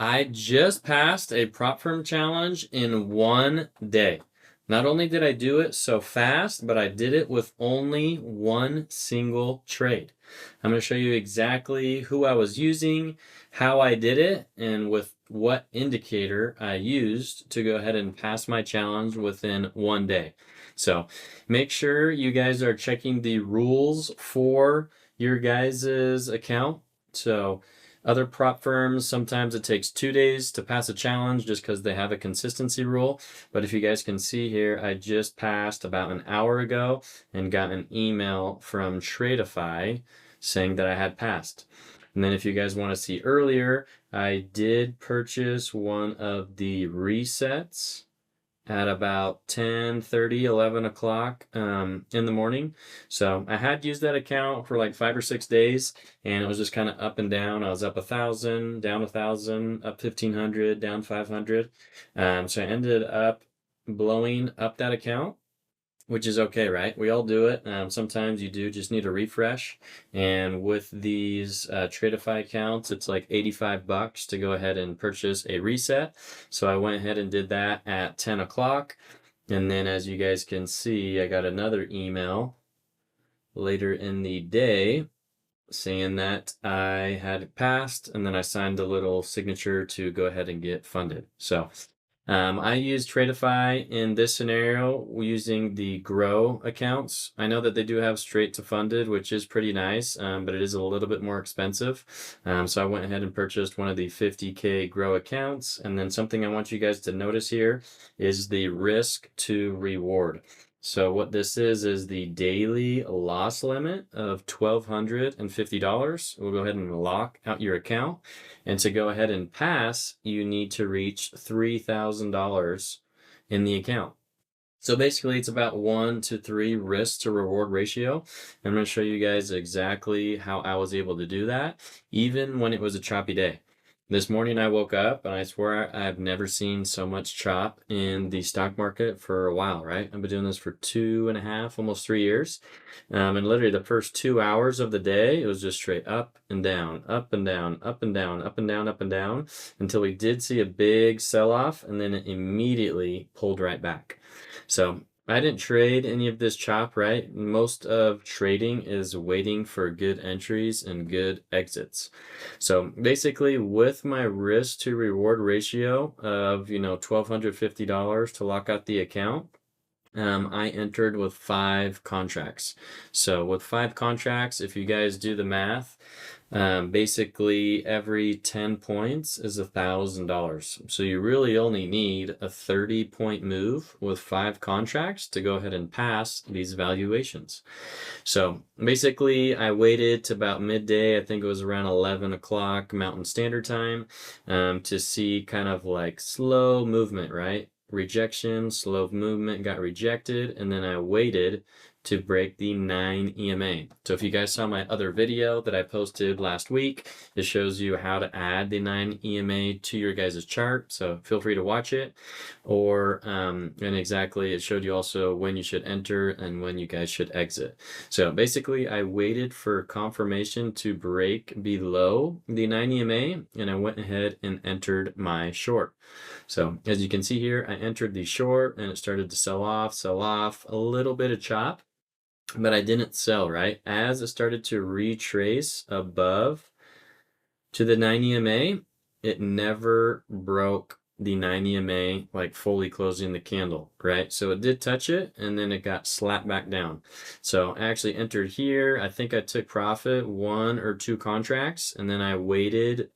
I just passed a prop firm challenge in 1 day. Not only did I do it so fast, but I did it with only one single trade. I'm going to show you exactly who I was using, how I did it, and with what indicator I used to go ahead and pass my challenge within 1 day. So make sure you guys are checking the rules for your guys' account. So other prop firms, sometimes it takes 2 days to pass a challenge just because they have a consistency rule. But if you guys can see here, I just passed about an hour ago and got an email from Tradeify saying that I had passed. And then if you guys want to see earlier, I did purchase one of the resets at about 10:30, 11 o'clock in the morning. So I had used that account for like 5 or 6 days, and it was just kind of up and down. I was up 1,000, down 1,000, up 1,500, down 500. So I ended up blowing up that account, which is okay, right? We all do it. Sometimes you do just need a refresh. And with these Tradeify accounts, it's like $85 to go ahead and purchase a reset. So I went ahead and did that at 10 o'clock. And then as you guys can see, I got another email later in the day saying that I had passed, and then I signed a little signature to go ahead and get funded. So I use Tradeify in this scenario using the Grow accounts. I know that they do have straight to funded, which is pretty nice, but it is a little bit more expensive. So I went ahead and purchased one of the 50K Grow accounts. And then something I want you guys to notice here is the risk to reward. So what this is the daily loss limit of $1,250. We'll go ahead and lock out your account. And to go ahead and pass, you need to reach $3,000 in the account. So basically it's about 1 to 3 risk to reward ratio. I'm going to show you guys exactly how I was able to do that, even when it was a choppy day. This morning I woke up and I swear I've never seen so much chop in the stock market for a while, right? I've been doing this for 2.5, almost 3 years. And literally the first 2 hours of the day, it was just straight up and down, up and down, up and down, up and down, up and down, until we did see a big sell-off, and then it immediately pulled right back. So I didn't trade any of this chop, right? Most of trading is waiting for good entries and good exits. So basically with my risk to reward ratio of, $1,250 to lock out the account, I entered with 5 contracts. So with 5 contracts, if you guys do the math, basically every 10 points is $1,000. So you really only need a 30-point move with 5 contracts to go ahead and pass these valuations. So basically I waited to about midday, I think it was around 11 o'clock Mountain Standard Time, to see kind of like slow movement, right? Rejection, slow movement, got rejected, and then I waited to break the 9 EMA. So if you guys saw my other video that I posted last week, it shows you how to add the 9 EMA to your guys' chart. So feel free to watch it. Or, and exactly, it showed you also when you should enter and when you guys should exit. So basically, I waited for confirmation to break below the 9 EMA, and I went ahead and entered my short. So as you can see here, I entered the short and it started to sell off, a little bit of chop, but I didn't sell, right? As it started to retrace above to the 9 EMA, it never broke the 9 EMA, like fully closing the candle, right? So it did touch it, and then it got slapped back down. So I actually entered here. I think I took profit 1 or 2 contracts, and then I waited,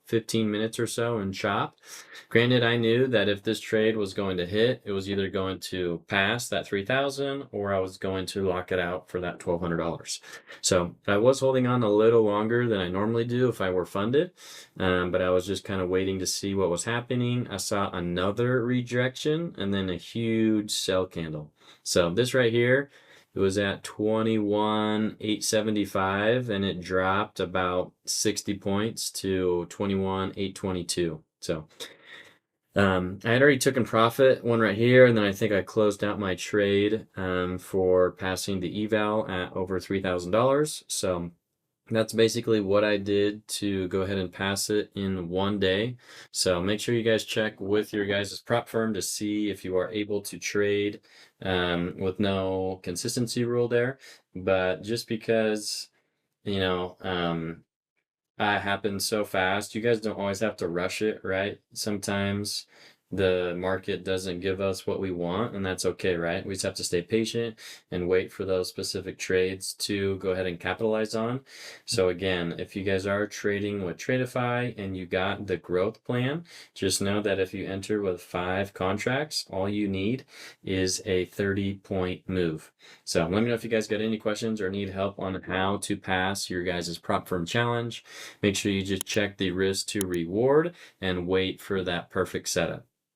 15 minutes or so and chopped. Granted, I knew that if this trade was going to hit, it was either going to pass that 3,000 or I was going to lock it out for that $1,200. So I was holding on a little longer than I normally do if I were funded, but I was just kind of waiting to see what was happening. I saw another rejection and then a huge sell candle. So this right here, it was at 21,875 and it dropped about 60 points to 21,822. So I had already taken profit one right here, and then I think I closed out my trade for passing the eval at over $3,000. So That's basically what I did to go ahead and pass it in one day. So make sure you guys check with your guys' prop firm to see if you are able to trade with no consistency rule there. But just because, you know, happens so fast. You guys don't always have to rush it, right? Sometimes the market doesn't give us what we want, and that's okay, right? We just have to stay patient and wait for those specific trades to go ahead and capitalize on. So again, if you guys are trading with Tradeify and you got the growth plan, just know that if you enter with 5 contracts, all you need is a 30-point move. So let me know if you guys got any questions or need help on how to pass your guys' prop firm challenge. Make sure you just check the risk to reward and wait for that perfect setup.